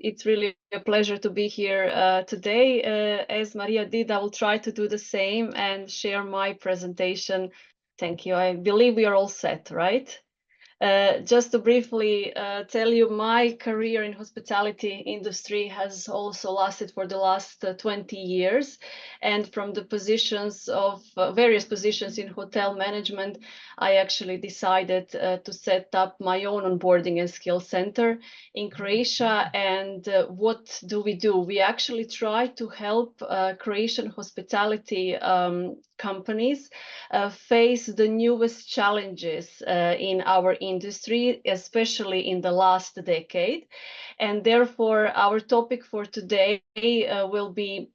It's really a pleasure to be here today. As Maria did, I will try to do the same and share my presentation. Thank you. I believe we are all set, right? Just to briefly tell you, my career in hospitality industry has also lasted for the last 20 years. And from the positions of various positions in hotel management, I actually decided to set up my own onboarding and skill center in Croatia. And what do? We actually try to help Croatian hospitality companies face the newest challenges in our industry, especially in the last decade. And therefore, our topic for today will be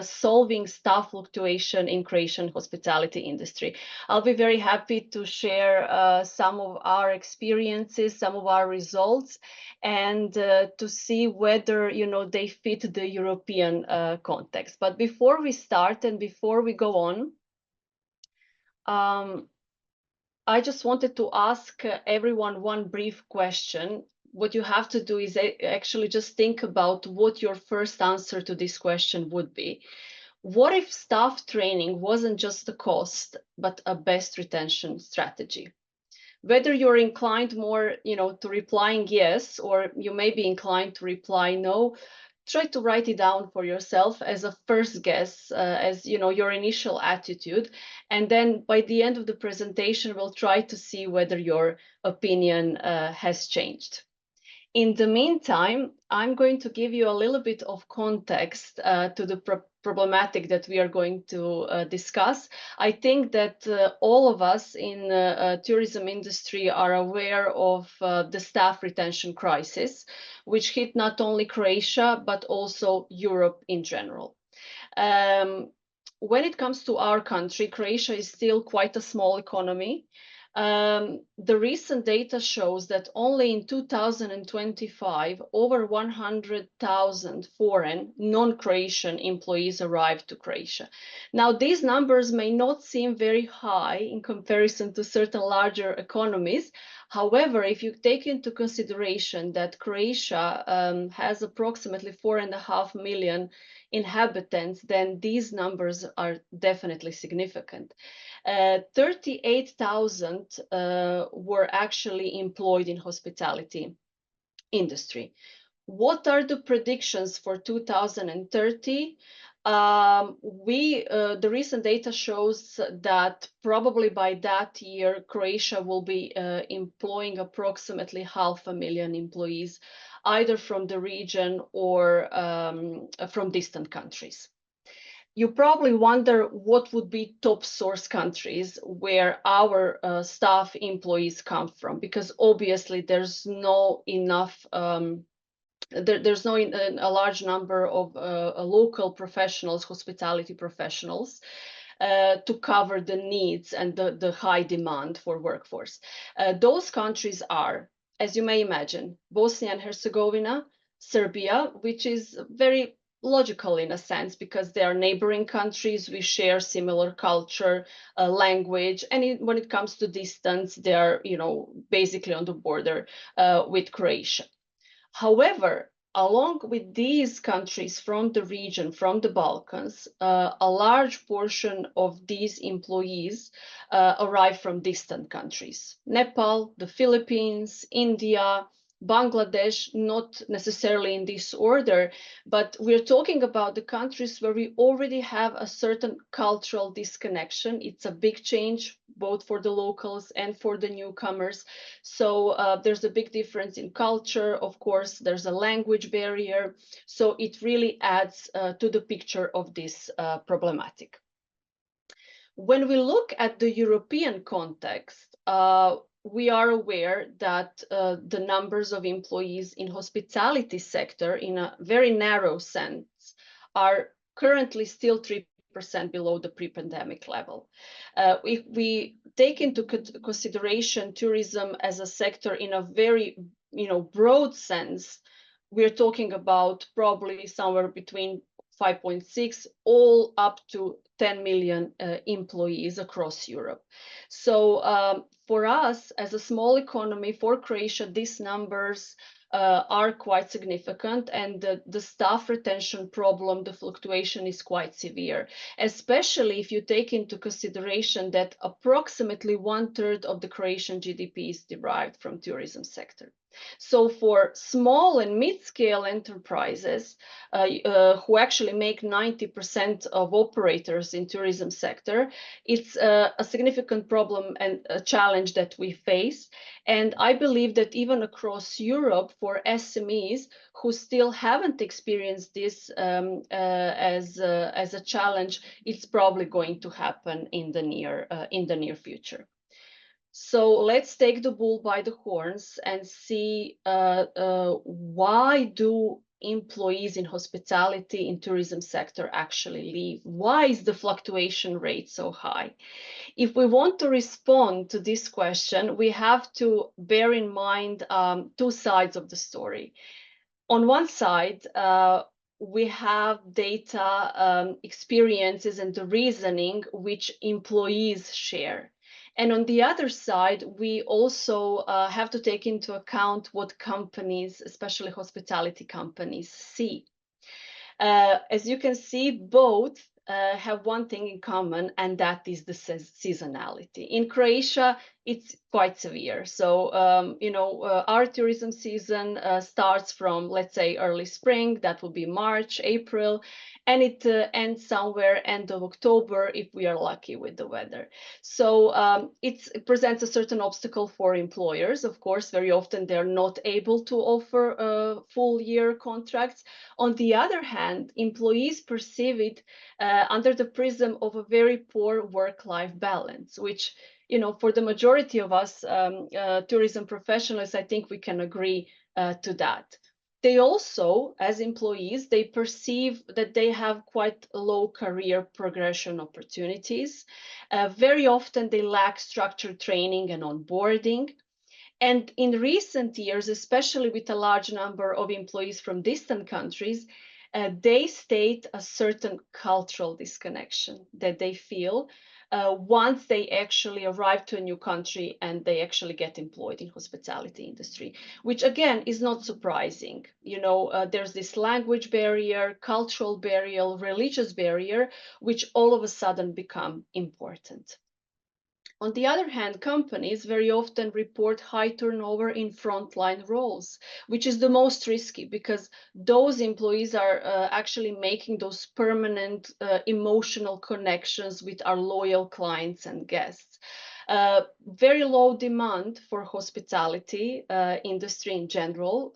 solving staff fluctuation in Croatian hospitality industry. I'll be very happy to share some of our experiences, some of our results, and to see whether they fit the European context. But before we start and before we go on, I just wanted to ask everyone one brief question. What you have to do is actually just think about what your first answer to this question would be. What if staff training wasn't just a cost, but a best retention strategy? Whether you're inclined more, to replying yes, or you may be inclined to reply no, try to write it down for yourself as a first guess, as your initial attitude, and then by the end of the presentation we'll try to see whether your opinion has changed. In the meantime, I'm going to give you a little bit of context to the problematic that we are going to discuss. I think that all of us in the tourism industry are aware of the staff retention crisis, which hit not only Croatia, but also Europe in general. When it comes to our country, Croatia is still quite a small economy. The recent data shows that only in 2025, over 100,000 foreign non-Croatian employees arrived to Croatia. Now, these numbers may not seem very high in comparison to certain larger economies. However, if you take into consideration that Croatia has approximately 4.5 million inhabitants, then these numbers are definitely significant. 38,000 were actually employed in hospitality industry. What are the predictions for 2030? The recent data shows that probably by that year, Croatia will be employing approximately 500,000 employees, either from the region or from distant countries. You probably wonder what would be top source countries where our staff employees come from, because obviously there's no enough, there's no a large number of local professionals, hospitality professionals, to cover the needs and the high demand for workforce. Those countries are, as you may imagine, Bosnia and Herzegovina, Serbia, which is very logical in a sense because they are neighboring countries. We share similar culture, language, and when it comes to distance, they are, basically on the border with Croatia. However, along with these countries from the region, from the Balkans, a large portion of these employees arrive from distant countries. Nepal, the Philippines, India, Bangladesh, not necessarily in this order, but we're talking about the countries where we already have a certain cultural disconnection. It's a big change, both for the locals and for the newcomers. So there's a big difference in culture. Of course, there's a language barrier. So it really adds to the picture of this problematic. When we look at the European context, we are aware that the numbers of employees in hospitality sector in a very narrow sense are currently still 3% below the pre-pandemic level. If we take into consideration tourism as a sector in a very broad sense, we're talking about probably somewhere between 5.6 all up to 10 million employees across Europe. So for us, as a small economy, for Croatia, these numbers are quite significant, and the staff retention problem, the fluctuation, is quite severe, especially if you take into consideration that approximately 1/3 of the Croatian GDP is derived from tourism sector. So for small and mid-scale enterprises who actually make 90% of operators in tourism sector, it's a significant problem and a challenge that we face. And I believe that even across Europe, for SMEs who still haven't experienced this as a challenge, it's probably going to happen in the near future. So let's take the bull by the horns and see why do employees in hospitality in tourism sector actually leave? Why is the fluctuation rate so high? If we want to respond to this question, we have to bear in mind two sides of the story. On one side, we have data, experiences, and the reasoning which employees share. And on the other side, we also have to take into account what companies, especially hospitality companies, see. As you can see, both have one thing in common, and that is the seasonality. In Croatia, it's quite severe. So, our tourism season starts from, let's say, early spring. That will be March, April, and it ends somewhere end of October if we are lucky with the weather. So it presents a certain obstacle for employers. Of course, very often they're not able to offer full year contracts. On the other hand, employees perceive it under the prism of a very poor work-life balance, which, for the majority of us tourism professionals, I think we can agree to that. They also, as employees, they perceive that they have quite low career progression opportunities. Very often they lack structured training and onboarding. And in recent years, especially with a large number of employees from distant countries, they state a certain cultural disconnection that they feel once they actually arrive to a new country and they actually get employed in hospitality industry, which again is not surprising. There's this language barrier, cultural barrier, religious barrier, which all of a sudden become important. On the other hand, companies very often report high turnover in frontline roles, which is the most risky because those employees are actually making those permanent emotional connections with our loyal clients and guests. Very low demand for hospitality industry in general.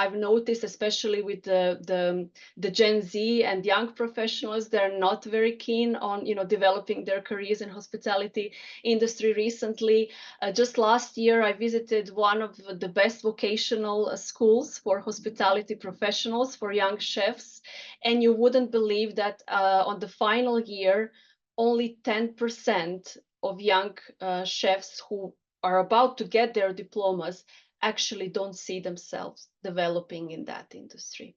I've noticed, especially with the Gen Z and young professionals, they're not very keen on developing their careers in hospitality industry recently. Just last year, I visited one of the best vocational schools for hospitality professionals for young chefs, and you wouldn't believe that on the final year, only 10% of young chefs who are about to get their diplomas actually don't see themselves developing in that industry.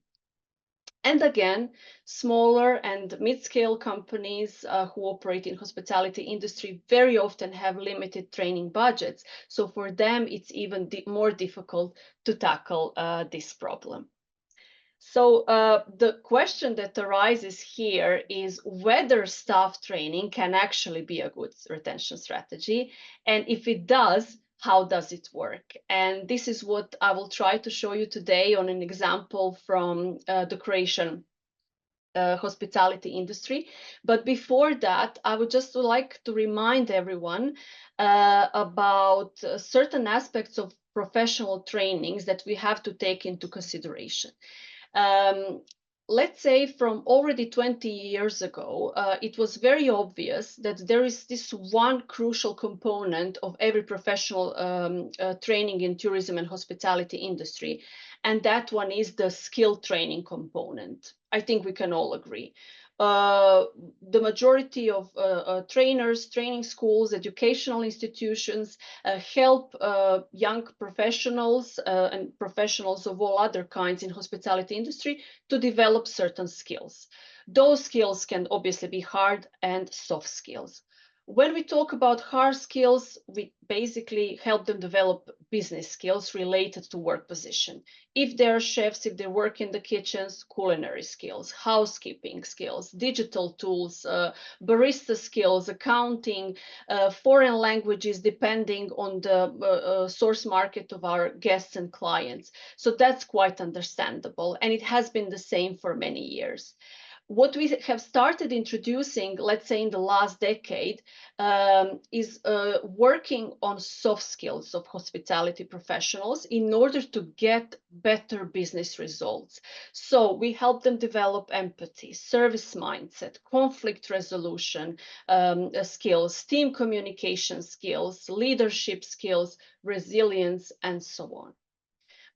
And again, smaller and mid-scale companies who operate in hospitality industry very often have limited training budgets. So for them, it's even more difficult to tackle this problem. So the question that arises here is whether staff training can actually be a good retention strategy. And if it does, how does it work? And this is what I will try to show you today on an example from the Croatian hospitality industry. But before that, I would just like to remind everyone about certain aspects of professional trainings that we have to take into consideration. Let's say from already 20 years ago, it was very obvious that there is this one crucial component of every professional training in tourism and hospitality industry, and that one is the skill training component. I think we can all agree. The majority of trainers, training schools, educational institutions help young professionals and professionals of all other kinds in hospitality industry to develop certain skills. Those skills can obviously be hard and soft skills. When we talk about hard skills, we basically help them develop business skills related to work position. If they're chefs, if they work in the kitchens, culinary skills, housekeeping skills, digital tools, barista skills, accounting, foreign languages, depending on the source market of our guests and clients. So that's quite understandable, and it has been the same for many years. What we have started introducing, let's say in the last decade, is working on soft skills of hospitality professionals in order to get better business results. So we help them develop empathy, service mindset, conflict resolution skills, team communication skills, leadership skills, resilience, and so on.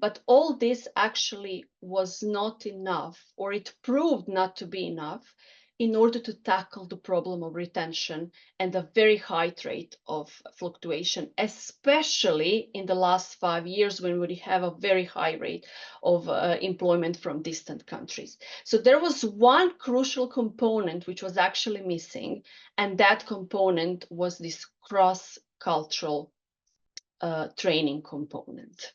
But all this actually was not enough, or it proved not to be enough, in order to tackle the problem of retention and the very high rate of fluctuation, especially in the last 5 years when we have a very high rate of employment from distant countries. So there was one crucial component which was actually missing, and that component was this cross-cultural training component.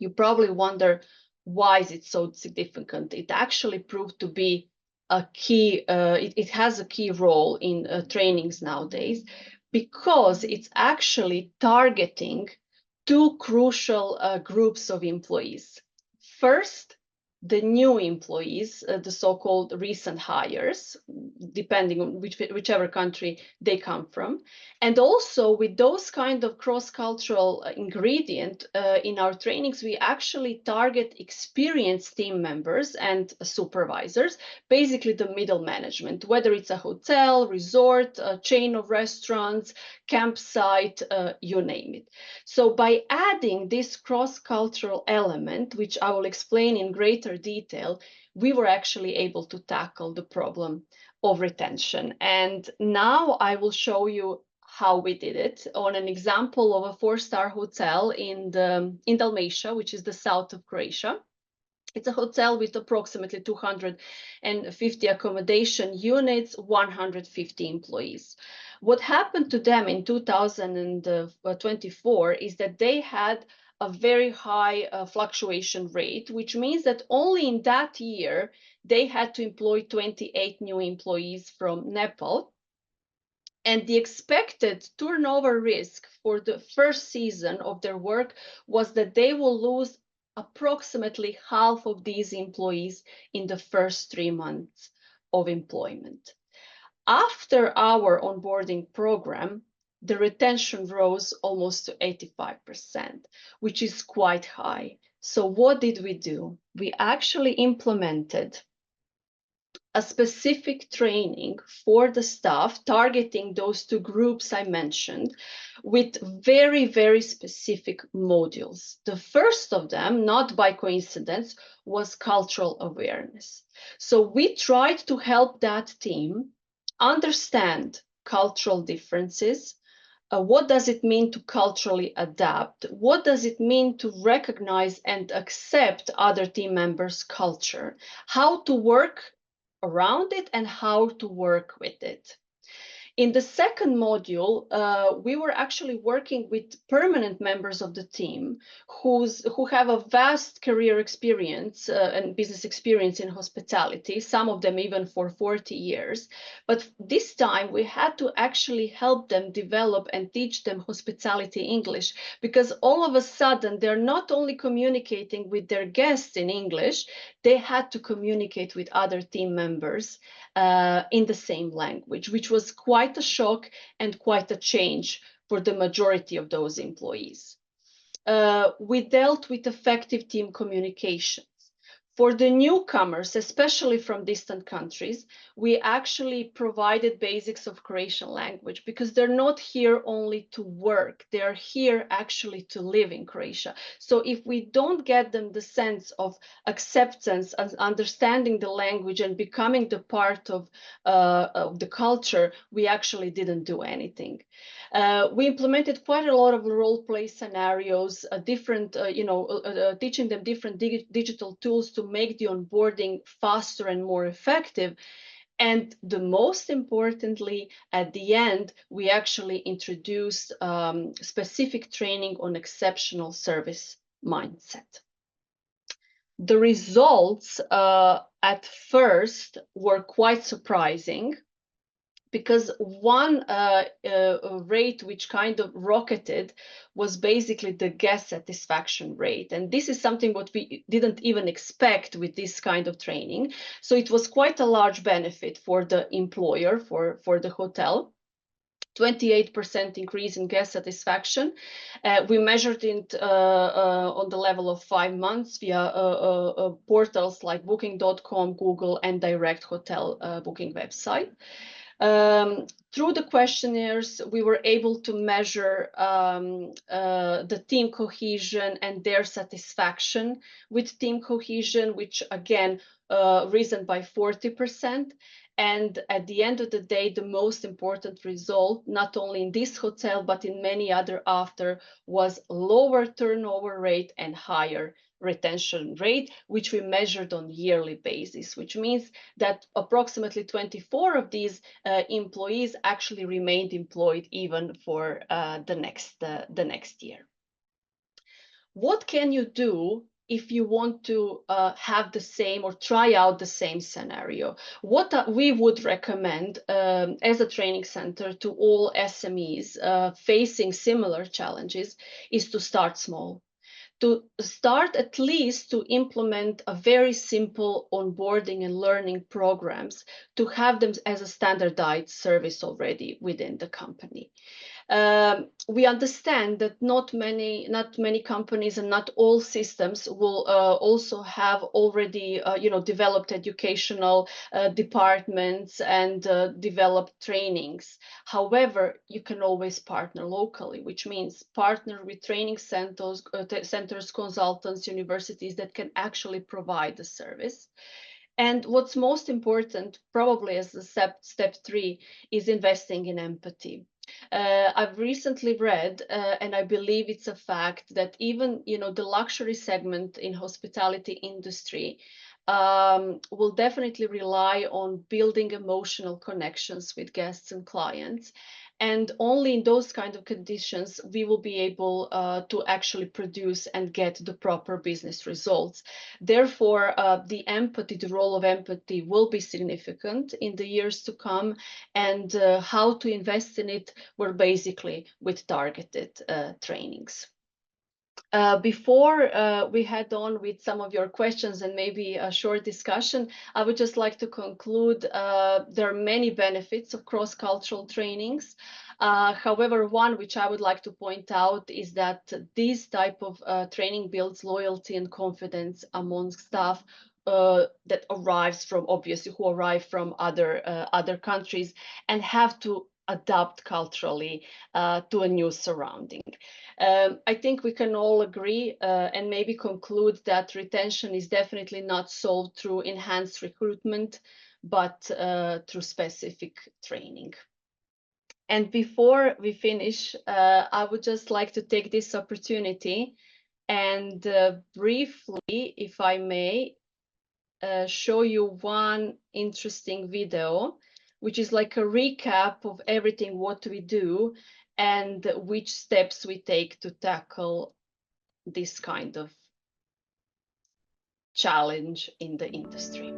You probably wonder, why is it so significant? It actually proved to be a key, it has a key role in trainings nowadays, because it's actually targeting two crucial groups of employees. First, the new employees, the so-called recent hires, depending on whichever country they come from. And also with those kind of cross-cultural ingredient in our trainings, we actually target experienced team members and supervisors, basically the middle management, whether it's a hotel, resort, a chain of restaurants, campsite, you name it. So by adding this cross-cultural element, which I will explain in greater detail, we were actually able to tackle the problem of retention. And now I will show you how we did it on an example of a 4-star hotel in Dalmatia, which is the south of Croatia. It's a hotel with approximately 250 accommodation units, 150 employees. What happened to them in 2024 is that they had a very high fluctuation rate, which means that only in that year, they had to employ 28 new employees from Nepal. And the expected turnover risk for the first season of their work was that they will lose approximately half of these employees in the first 3 months of employment. After our onboarding program, the retention rose almost to 85%, which is quite high. So what did we do? We actually implemented a specific training for the staff targeting those two groups I mentioned with very, very specific modules. The first of them, not by coincidence, was cultural awareness. So we tried to help that team understand cultural differences. What does it mean to culturally adapt? What does it mean to recognize and accept other team members' culture? How to work around it and how to work with it. In the second module, we were actually working with permanent members of the team who have a vast career experience and business experience in hospitality, some of them even for 40 years. But this time we had to actually help them develop and teach them hospitality English, because all of a sudden they're not only communicating with their guests in English, they had to communicate with other team members in the same language, which was quite a shock and quite a change for the majority of those employees. We dealt with effective team communications. For the newcomers, especially from distant countries, we actually provided basics of Croatian language, because they're not here only to work, they're here actually to live in Croatia. So if we don't get them the sense of acceptance and understanding the language and becoming the part of the culture, we actually didn't do anything. We implemented quite a lot of role play scenarios, teaching them different digital tools to make the onboarding faster and more effective. And the most importantly, at the end, we actually introduced specific training on exceptional service mindset. The results at first were quite surprising, because one rate which kind of rocketed was basically the guest satisfaction rate. And this is something what we didn't even expect with this kind of training. So it was quite a large benefit for the employer, for the hotel. 28% increase in guest satisfaction. We measured it on the level of 5 months via portals like booking.com, Google, and direct hotel booking website. Through the questionnaires, we were able to measure the team cohesion and their satisfaction with team cohesion, which again risen by 40%. And at the end of the day, the most important result, not only in this hotel, but in many other after, was lower turnover rate and higher retention rate, which we measured on yearly basis, which means that approximately 24 of these employees actually remained employed even for the next year. What can you do if you want to have the same or try out the same scenario? What we would recommend as a training center to all SMEs facing similar challenges is to start small. To start at least to implement a very simple onboarding and learning programs, to have them as a standardized service already within the company. We understand that not many companies and not all systems will also have already developed educational departments and developed trainings. However, you can always partner locally, which means partner with training centers, consultants, universities that can actually provide the service. And what's most important, probably as the step 3, is investing in empathy. I've recently read, and I believe it's a fact, that even the luxury segment in hospitality industry will definitely rely on building emotional connections with guests and clients. And only in those kind of conditions we will be able to actually produce and get the proper business results. Therefore, the role of empathy will be significant in the years to come, and how to invest in it were basically with targeted trainings. Before we head on with some of your questions and maybe a short discussion, I would just like to conclude there are many benefits of cross-cultural trainings. However, one which I would like to point out is that this type of training builds loyalty and confidence among staff that arrive from other countries and have to adapt culturally to a new surrounding. I think we can all agree and maybe conclude that retention is definitely not solved through enhanced recruitment, but through specific training. And before we finish, I would just like to take this opportunity and briefly, if I may, show you one interesting video, which is like a recap of everything what we do and which steps we take to tackle this kind of challenge in the industry.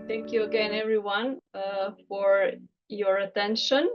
Thank you again, everyone, for your attention.